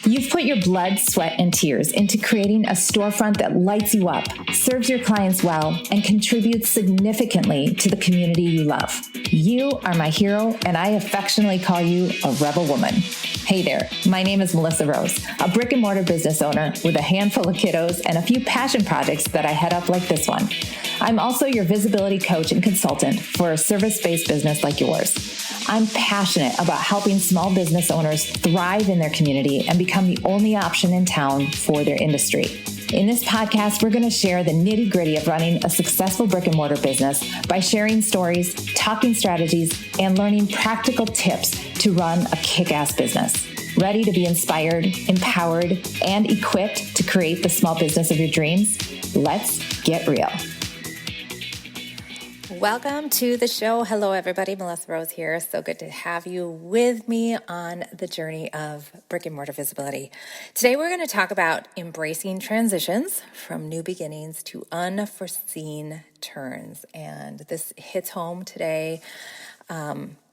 You've put your blood, sweat, and tears into creating a storefront that lights you up, serves your clients well, and contributes significantly to the community you love. You are my hero, and I affectionately call you a rebel woman. Hey there, my name is Melissa Rose, a brick and mortar business owner with a handful of kiddos and a few passion projects that I head up like this one. I'm also your visibility coach and consultant for a service-based business like yours. I'm passionate about helping small business owners thrive in their community and become the only option in town for their industry. In this podcast, we're going to share the nitty-gritty of running a successful brick and mortar business by sharing stories, talking strategies, and learning practical tips to run a kick-ass business. Ready to be inspired, empowered, and equipped to create the small business of your dreams? Let's get real. Welcome to the show. Hello, everybody. Melissa Rose here. So good to have you with me on the journey of brick and mortar visibility. Today, we're going to talk about embracing transitions from new beginnings to unforeseen turns. And this hits home today.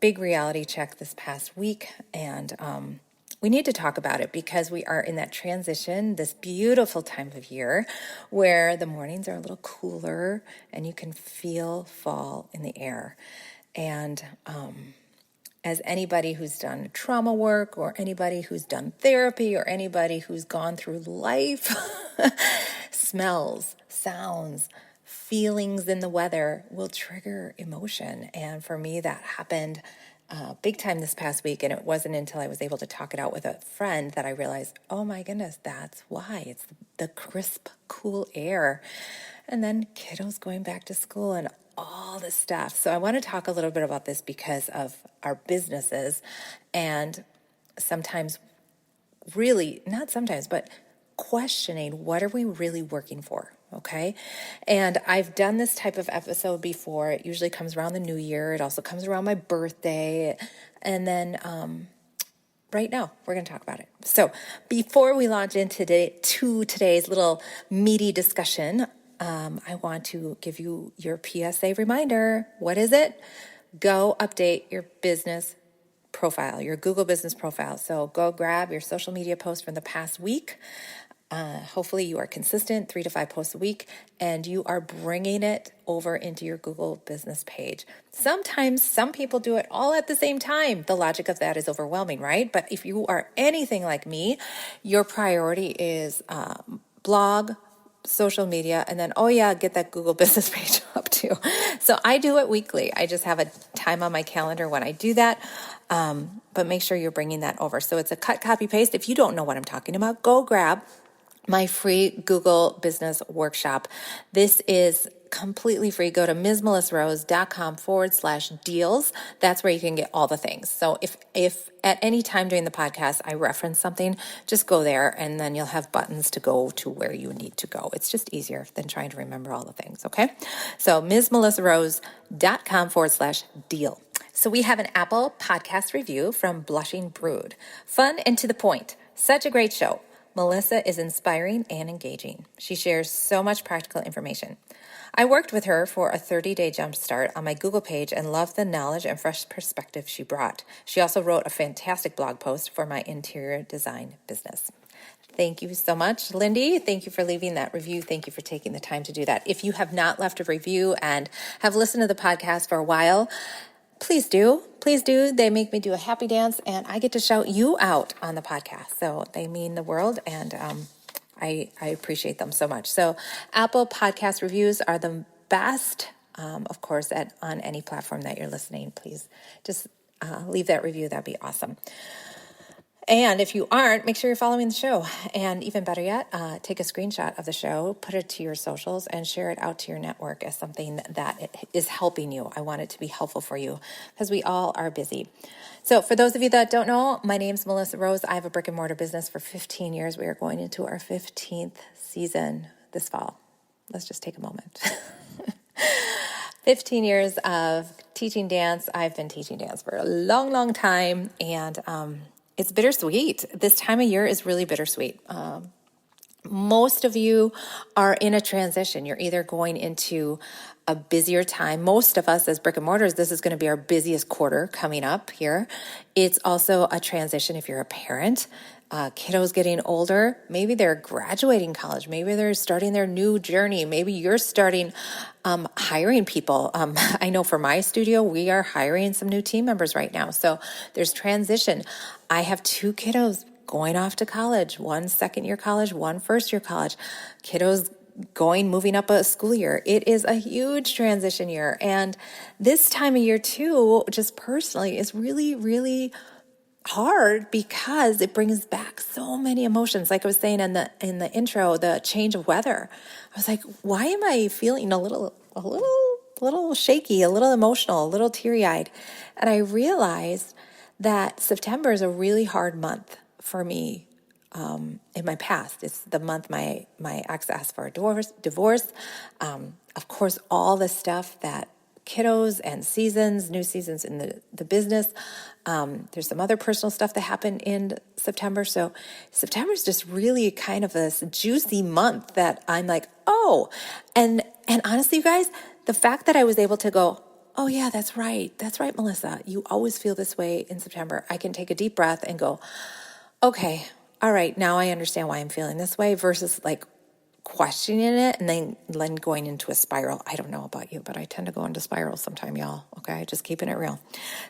Big reality check this past week. And we need to talk about it because we are in that transition, this beautiful time of year where the mornings are a little cooler and you can feel fall in the air. And as anybody who's done trauma work or anybody who's done therapy or anybody who's gone through life, smells, sounds, feelings in the weather will trigger emotion. And for me, that happened big time this past week, and it wasn't until I was able to talk it out with a friend that I realized, oh my goodness, that's why. It's the crisp, cool air. And then kiddos going back to school and all this stuff. So I want to talk a little bit about this because of our businesses and sometimes really, not sometimes, but questioning what are we really working for? Okay. And I've done this type of episode before. It usually comes around the new year. It also comes around my birthday. And then right now we're going to talk about it. So before we launch into today's little meaty discussion, I want to give you your PSA reminder. What is it? Go update your business profile, your Google business profile. So go grab your social media post from the past week. Hopefully you are consistent, 3 to 5 posts a week, and you are bringing it over into your Google business page. Sometimes some people do it all at the same time. The logic of that is overwhelming, right? But if you are anything like me, your priority is blog, social media, and then, get that Google business page up too. So I do it weekly. I just have a time on my calendar when I do that. But make sure you're bringing that over. So it's a cut, copy, paste. If you don't know what I'm talking about, go grab my free Google business workshop. This is completely free. Go to msmelissarose.com/deals. That's where you can get all the things. So if at any time during the podcast I reference something, just go there and then you'll have buttons to go to where you need to go. It's just easier than trying to remember all the things. Okay. So msmelissarose.com/deal. So we have an Apple podcast review from Blushing Brood. Fun and to the point. Such a great show. Melissa is inspiring and engaging. She shares so much practical information. I worked with her for a 30-day jumpstart on my Google page and loved the knowledge and fresh perspective she brought. She also wrote a fantastic blog post for my interior design business. Thank you so much, Lindy. Thank you for leaving that review. Thank you for taking the time to do that. If you have not left a review and have listened to the podcast for a while, please do. Please do. They make me do a happy dance, and I get to shout you out on the podcast. So they mean the world, and I appreciate them so much. So Apple podcast reviews are the best, of course, on any platform that you're listening. Please just leave that review. That'd be awesome. And if you aren't, make sure you're following the show. And even better yet, take a screenshot of the show, put it to your socials, and share it out to your network as something that is helping you. I want it to be helpful for you because we all are busy. So for those of you that don't know, my name's Melissa Rose. I have a brick and mortar business for 15 years. We are going into our 15th season this fall. Let's just take a moment. 15 years of teaching dance. I've been teaching dance for a long, long time. And it's bittersweet. This time of year is really bittersweet. Most of you are in a transition. You're either going into a busier time. Most of us as brick and mortars, this is going to be our busiest quarter coming up here. It's also a transition if you're a parent. Kiddos getting older, maybe they're graduating college, maybe they're starting their new journey, maybe you're starting hiring people. I know for my studio, we are hiring some new team members right now. So there's transition. I have 2 kiddos going off to college, one second-year college, one first-year college. Kiddos moving up a school year. It is a huge transition year. And this time of year too, just personally, is really, really hard because it brings back so many emotions. Like I was saying in the intro, the change of weather. I was like, why am I feeling a little shaky, a little emotional, a little teary-eyed? And I realized that September is a really hard month for me. In my past, it's the month my ex asked for a divorce. Of course, all the stuff that kiddos and new seasons in the business. There's some other personal stuff that happened in September. So September is just really kind of this juicy month that I'm like, oh, and honestly, you guys, the fact that I was able to go, oh yeah, that's right, Melissa. You always feel this way in September. I can take a deep breath and go, okay, all right, now I understand why I'm feeling this way versus like questioning it and then going into a spiral. I don't know about you, but I tend to go into spirals sometime, y'all. Okay, just keeping it real.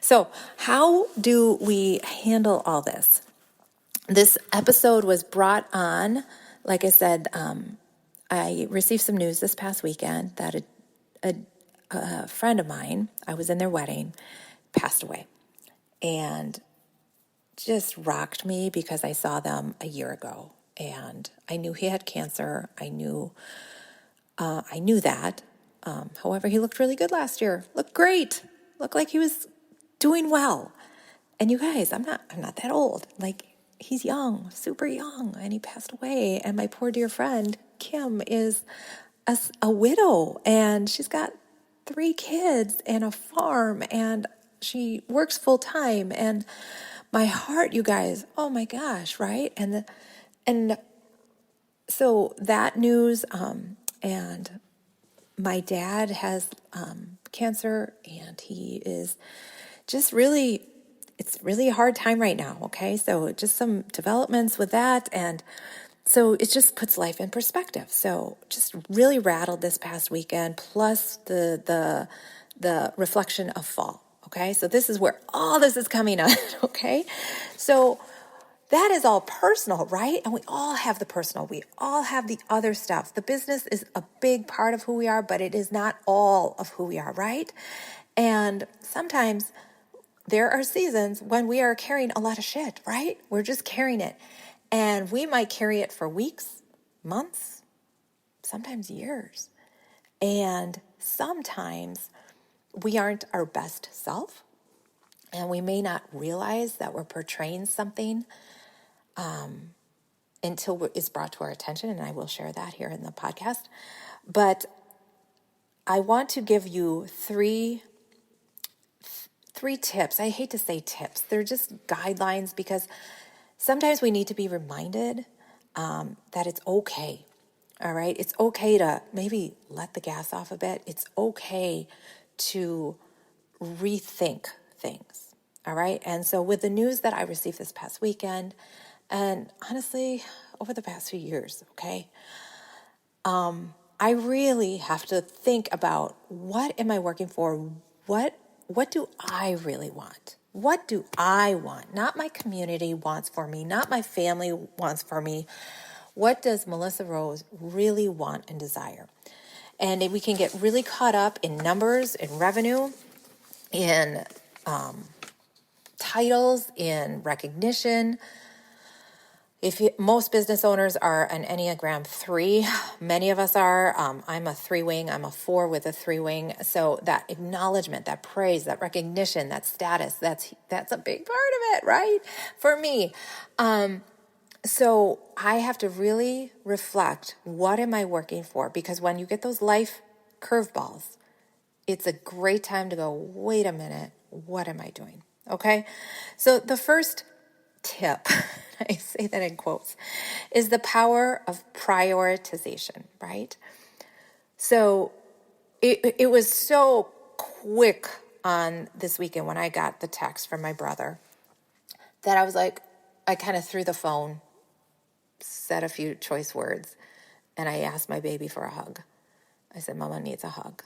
So how do we handle all this? This episode was brought on, like I said, I received some news this past weekend that a friend of mine, I was in their wedding, passed away. And just rocked me because I saw them a year ago and I knew he had cancer. I knew that. However, he looked really good last year. Looked great. Looked like he was doing well. And you guys, I'm not that old. Like, he's young, super young, and he passed away. And my poor dear friend Kim is a widow, and she's got 3 kids and a farm, and she works full time. And my heart, you guys, oh my gosh, right? And so that news, and my dad has cancer, and he is just it's really a hard time right now, okay? So just some developments with that, and so it just puts life in perspective. So just really rattled this past weekend, plus the reflection of fall. Okay, so this is where all this is coming on, okay? So that is all personal, right? And we all have the personal. We all have the other stuff. The business is a big part of who we are, but it is not all of who we are, right? And sometimes there are seasons when we are carrying a lot of shit, right? We're just carrying it. And we might carry it for weeks, months, sometimes years. And sometimes we aren't our best self, and we may not realize that we're portraying something until it's brought to our attention, and I will share that here in the podcast. But I want to give you three tips. I hate to say tips. They're just guidelines because sometimes we need to be reminded that it's okay. All right? It's okay to maybe let the gas off a bit. It's okay to rethink things. All right. And so with the news that I received this past weekend, and honestly, over the past few years, okay, I really have to think about what am I working for? What do I really want? What do I want? Not my community wants for me, not my family wants for me. What does Melissa Rose really want and desire? And we can get really caught up in numbers, in revenue, in titles, in recognition. Most business owners are an Enneagram 3. Many of us are. I'm a 3-wing. I'm a 4 with a 3-wing. So that acknowledgement, that praise, that recognition, that status, that's a big part of it, right? For me. So I have to really reflect, what am I working for? Because when you get those life curveballs, it's a great time to go, wait a minute, what am I doing? Okay? So the first tip I say that in quotes, is the power of prioritization, right? So it was so quick on this weekend when I got the text from my brother that I was like, I kind of threw the phone, said a few choice words, and I asked my baby for a hug. I said, Mama needs a hug.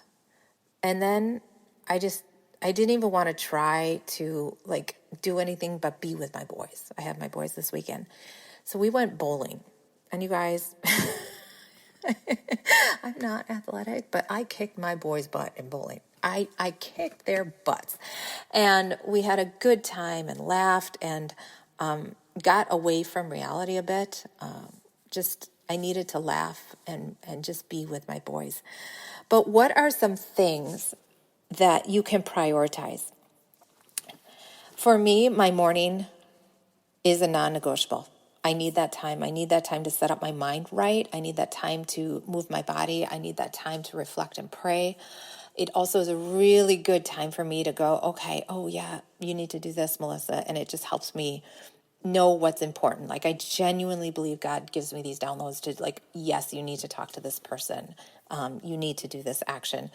And then I didn't even want to try to like do anything but be with my boys. I have my boys this weekend. So we went bowling. And you guys, I'm not athletic, but I kicked my boys' butt in bowling. I kicked their butts. And we had a good time and laughed and got away from reality a bit. I needed to laugh and just be with my boys. But what are some things that you can prioritize? For me, my morning is a non-negotiable. I need that time. I need that time to set up my mind right. I need that time to move my body. I need that time to reflect and pray. It also is a really good time for me to go, okay, oh yeah, you need to do this, Melissa. And it just helps me know what's important. Like I genuinely believe God gives me these downloads to like, yes, you need to talk to this person. You need to do this action.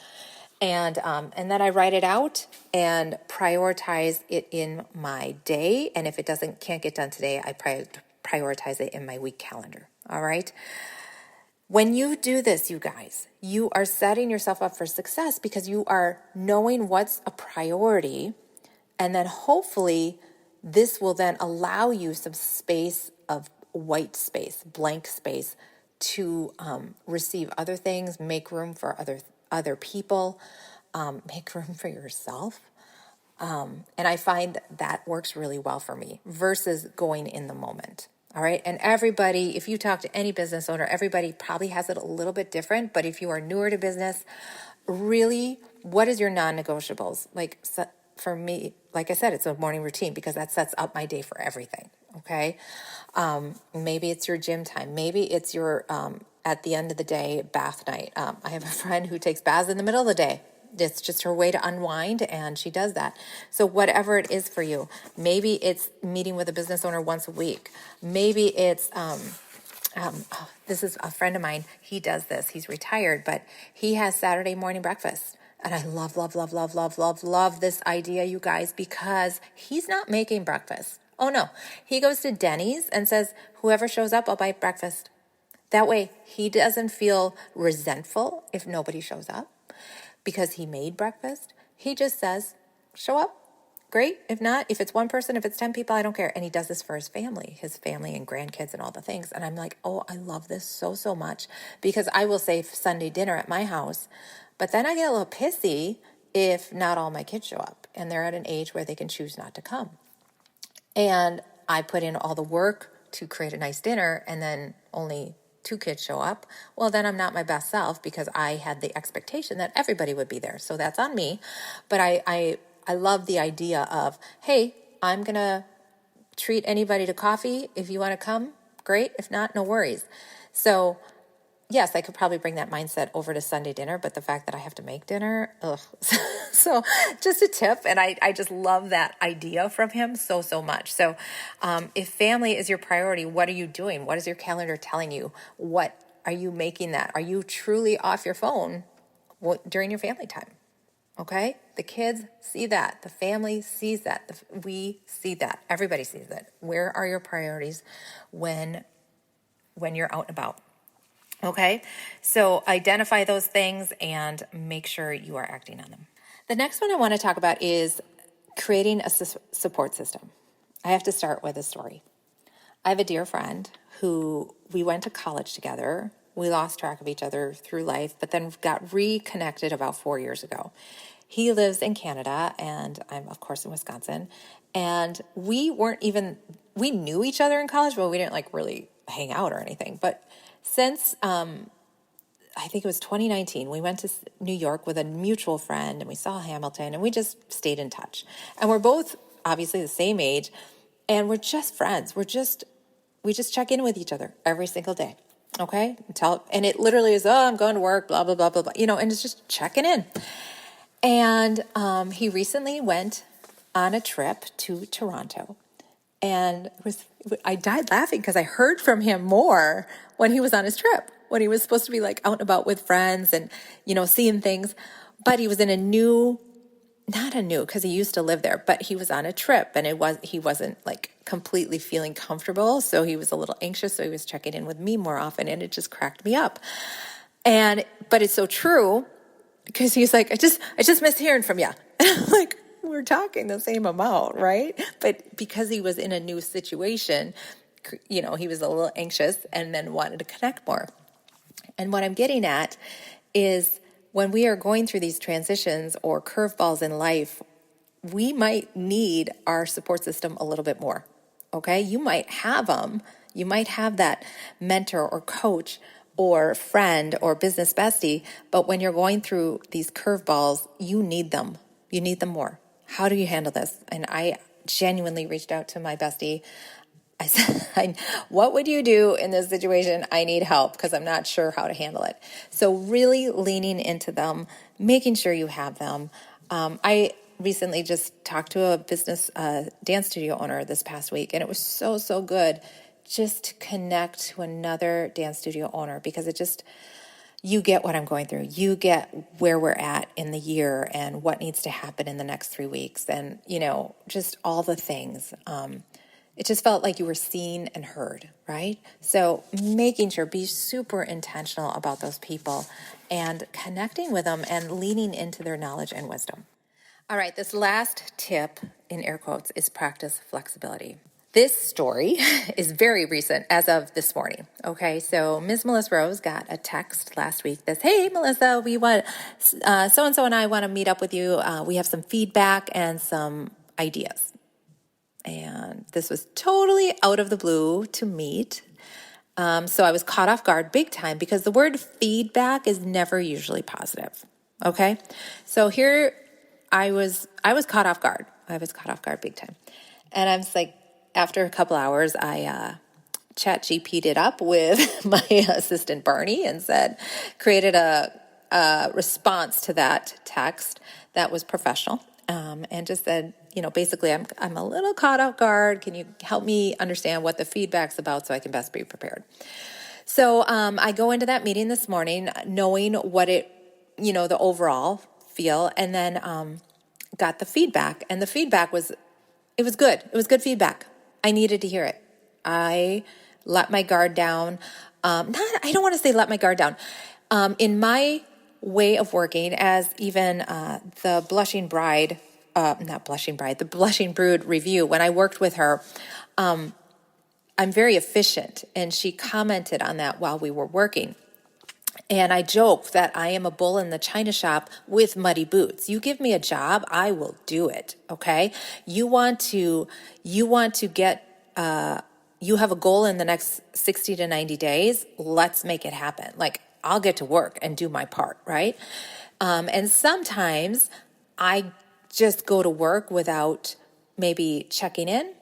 And then I write it out and prioritize it in my day. And if it can't get done today, I prioritize it in my week calendar. All right. When you do this, you guys, you are setting yourself up for success because you are knowing what's a priority. And then hopefully this will then allow you some space of white space, blank space to receive other things, make room for other people, make room for yourself. And I find that works really well for me versus going in the moment. All right. And everybody, if you talk to any business owner, everybody probably has it a little bit different. But if you are newer to business, really, what is your non-negotiables? Like for me, like I said, it's a morning routine because that sets up my day for everything. Okay. Maybe it's your gym time. Maybe it's your, at the end of the day, bath night. I have a friend who takes baths in the middle of the day. It's just her way to unwind, and she does that. So whatever it is for you, maybe it's meeting with a business owner once a week. Maybe it's, this is a friend of mine. He does this. He's retired, but he has Saturday morning breakfast. And I love, love, love, love, love, love, love this idea, you guys, because he's not making breakfast. Oh no, he goes to Denny's and says, whoever shows up, I'll buy breakfast. That way he doesn't feel resentful if nobody shows up. Because he made breakfast, he just says, show up. Great. If not, if it's one person, if it's 10 people, I don't care. And he does this for his family and grandkids and all the things. And I'm like, oh, I love this so, so much because I will save Sunday dinner at my house. But then I get a little pissy if not all my kids show up and they're at an age where they can choose not to come. And I put in all the work to create a nice dinner and then only 2 kids show up, well, then I'm not my best self because I had the expectation that everybody would be there. So that's on me. But I love the idea of, hey, I'm going to treat anybody to coffee. If you want to come, great. If not, no worries. So yes, I could probably bring that mindset over to Sunday dinner, but the fact that I have to make dinner, ugh. So just a tip. And I just love that idea from him so, so much. So if family is your priority, what are you doing? What is your calendar telling you? What are you making that? Are you truly off your phone during your family time? Okay. The kids see that. The family sees that. We see that. Everybody sees it. Where are your priorities when you're out and about? Okay, so identify those things and make sure you are acting on them. The next one I want to talk about is creating a support system. I have to start with a story. I have a dear friend who we went to college together. We lost track of each other through life, but then got reconnected about 4 years ago. He lives in Canada and I'm, of course, in Wisconsin. And we knew each other in college, but we didn't like really hang out or anything. But since I think it was 2019, we went to New York with a mutual friend and we saw Hamilton and we just stayed in touch. And we're both obviously the same age and we're just friends. We just check in with each other every single day. Okay. And it literally is, oh, I'm going to work, blah, blah, blah, blah, blah, and it's just checking in. And he recently went on a trip to Toronto And I died laughing because I heard from him more when he was on his trip, when he was supposed to be like out and about with friends and, seeing things. But he was in not a new, because he used to live there, but he was on a trip and he wasn't like completely feeling comfortable. So he was a little anxious. So he was checking in with me more often, and it just cracked me up. But it's so true, because he's like, I just miss hearing from you. Like, we're talking the same amount, right? But because he was in a new situation, he was a little anxious and then wanted to connect more. And what I'm getting at is, when we are going through these transitions or curveballs in life, we might need our support system a little bit more. Okay. You might have them. You might have that mentor or coach or friend or business bestie, but when you're going through these curveballs, you need them. You need them more. How do you handle this? And I genuinely reached out to my bestie. I said, what would you do in this situation? I need help because I'm not sure how to handle it. So really leaning into them, making sure you have them. I recently just talked to a business dance studio owner this past week, and it was so, so good just to connect to another dance studio owner, because you get what I'm going through. You get where we're at in the year and what needs to happen in the next 3 weeks, and, just all the things. It just felt like you were seen and heard, right? So making sure, be super intentional about those people and connecting with them and leaning into their knowledge and wisdom. All right, this last tip, in air quotes, is practice flexibility. This story is very recent, as of this morning. Okay, so Ms. Melissa Rose got a text last week that says, hey, Melissa, we want, so-and-so and I want to meet up with you. We have some feedback and some ideas. And this was totally out of the blue to meet. So I was caught off guard big time, because the word feedback is never usually positive. Okay. So here I was caught off guard. I was caught off guard big time. And I was like, after a couple hours, I chat GP'd it up with my assistant Barney and created a response to that text that was professional, and just said, basically, I'm a little caught off guard. Can you help me understand what the feedback's about so I can best be prepared? So I go into that meeting this morning knowing what the overall feel, and then got the feedback. And the feedback was good. It was good feedback. I needed to hear it. I let my guard down. I don't want to say let my guard down. In my way of working, as even the Blushing Brood review, when I worked with her, I'm very efficient, and she commented on that while we were working. And I joke that I am a bull in the china shop with muddy boots. You give me a job, I will do it. Okay. You have a goal in the next 60 to 90 days. Let's make it happen. Like, I'll get to work and do my part. Right. And sometimes I just go to work without maybe checking in,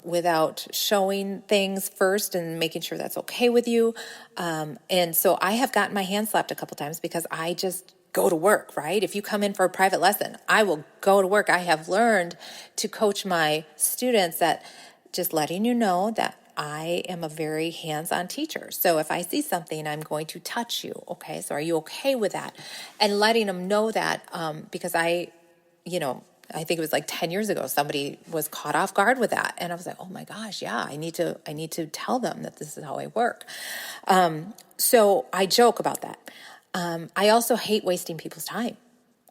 without showing things first and making sure that's okay with you. And so I have gotten my hand slapped a couple times because I just go to work, right? If you come in for a private lesson, I will go to work. I have learned to coach my students that just letting you know that I am a very hands-on teacher. So if I see something, I'm going to touch you. Okay. So are you okay with that? And letting them know that, because I think it was like 10 years ago, somebody was caught off guard with that. And I was like, oh my gosh, yeah, I need to tell them that this is how I work. So I joke about that. I also hate wasting people's time.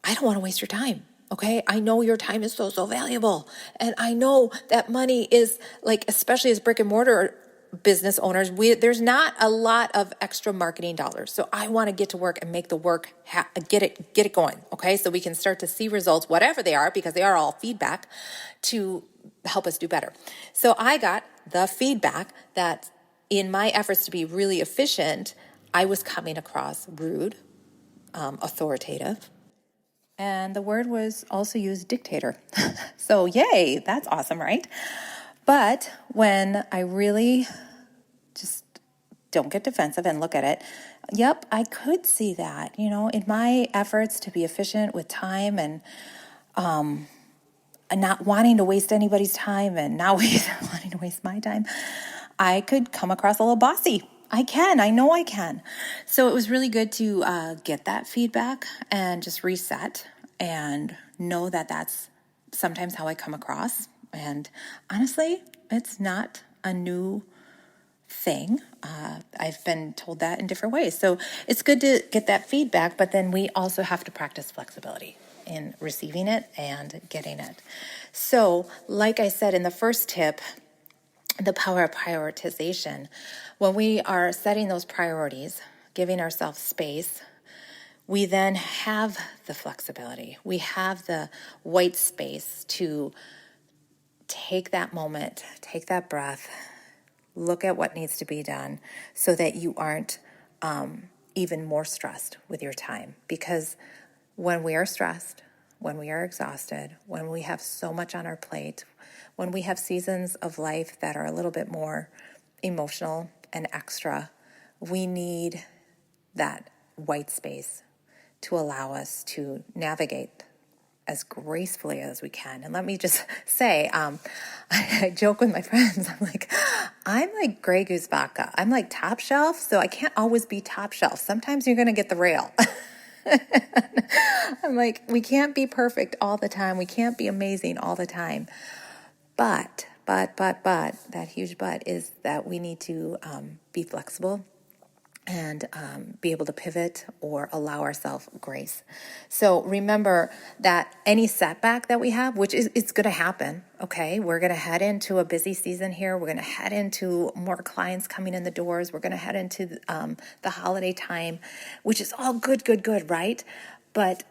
I don't want to waste your time. Okay. I know your time is so, so valuable. And I know that money is, like, especially as brick and mortar business owners, there's not a lot of extra marketing dollars. So I want to get to work and make the work, get it going. Okay. So we can start to see results, whatever they are, because they are all feedback, to help us do better. So I got the feedback that in my efforts to be really efficient, I was coming across rude, authoritative, and the word was also used, dictator. So yay, that's awesome, right? But when I really just don't get defensive and look at it, yep, I could see that, in my efforts to be efficient with time, and not wanting to waste anybody's time and not wanting to waste my time, I could come across a little bossy. I know I can. So it was really good to get that feedback and just reset and know that that's sometimes how I come across. And honestly, it's not a new thing. I've been told that in different ways. So it's good to get that feedback, but then we also have to practice flexibility in receiving it and getting it. So, like I said in the first tip, the power of prioritization, when we are setting those priorities, giving ourselves space, we then have the flexibility. We have the white space to take that moment, take that breath, look at what needs to be done so that you aren't even more stressed with your time. Because when we are stressed, when we are exhausted, when we have so much on our plate, when we have seasons of life that are a little bit more emotional and extra, we need that white space to allow us to navigate as gracefully as we can. And let me just say, I joke with my friends. I'm like Grey Goose vodka. I'm like top shelf, so I can't always be top shelf. Sometimes you're going to get the rail. I'm like, we can't be perfect all the time. We can't be amazing all the time. But, that huge but is that we need to be flexible and be able to pivot or allow ourselves grace. So remember that any setback that we have, which is it's going to happen, okay? We're going to head into a busy season here. We're going to head into more clients coming in the doors. We're going to head into the holiday time, which is all good, right? But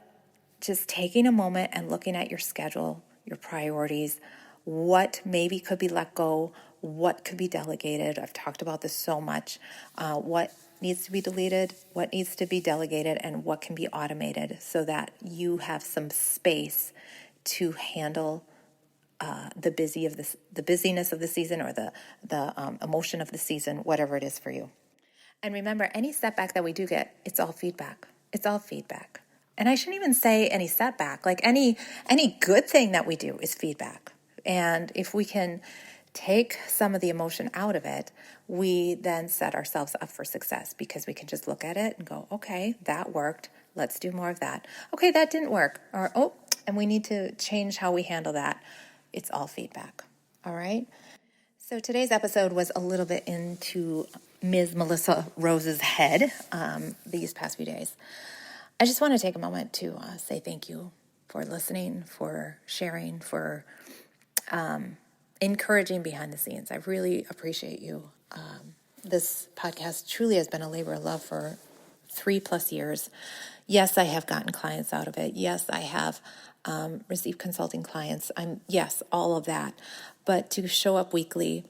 just taking a moment and looking at your schedule, your priorities, what maybe could be let go, what could be delegated. I've talked about this so much. What needs to be deleted, what needs to be delegated, and what can be automated so that you have some space to handle the busyness of the season or the emotion of the season, whatever it is for you. And remember, any setback that we do get, it's all feedback. It's all feedback. And I shouldn't even say any setback. Like any good thing that we do is feedback. And if we can take some of the emotion out of it, we then set ourselves up for success because we can just look at it and go, okay, that worked. Let's do more of that. Okay, that didn't work. Or, and we need to change how we handle that. It's all feedback. All right? So today's episode was a little bit into Ms. Melissa Rose's head these past few days. I just want to take a moment to say thank you for listening, for sharing, for encouraging behind the scenes. I really appreciate you. This podcast truly has been a labor of love for 3+ years. Yes, I have gotten clients out of it. Yes, I have received consulting clients. Yes, all of that. But to show up weekly,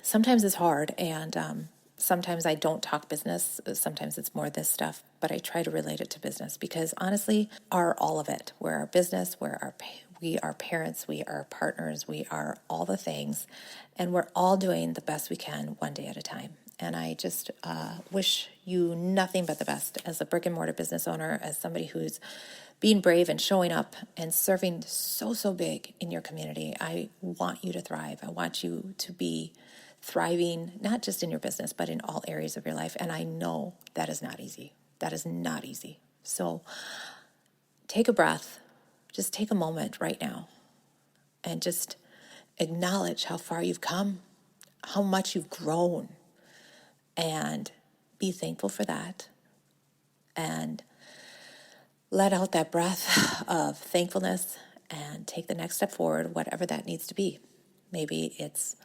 sometimes it's hard, and sometimes I don't talk business. Sometimes it's more this stuff, but I try to relate it to business because honestly, are all of it. We're our business, we are parents, we are partners, we are all the things, and we're all doing the best we can one day at a time. And I just wish you nothing but the best as a brick and mortar business owner, as somebody who's being brave and showing up and serving so big in your community. I want you to thrive. I want you to be thriving, not just in your business, but in all areas of your life. And I know that is not easy. That is not easy. So take a breath. Just take a moment right now and just acknowledge how far you've come, how much you've grown, and be thankful for that. And let out that breath of thankfulness and take the next step forward, whatever that needs to be. Maybe it's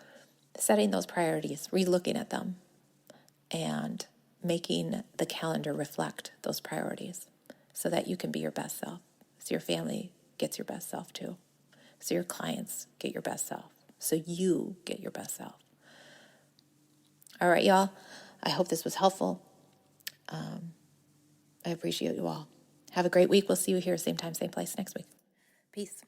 setting those priorities, relooking at them, and making the calendar reflect those priorities so that you can be your best self, so your family gets your best self too, so your clients get your best self, so you get your best self. All right, y'all. I hope this was helpful. I appreciate you all. Have a great week. We'll see you here same time, same place next week. Peace.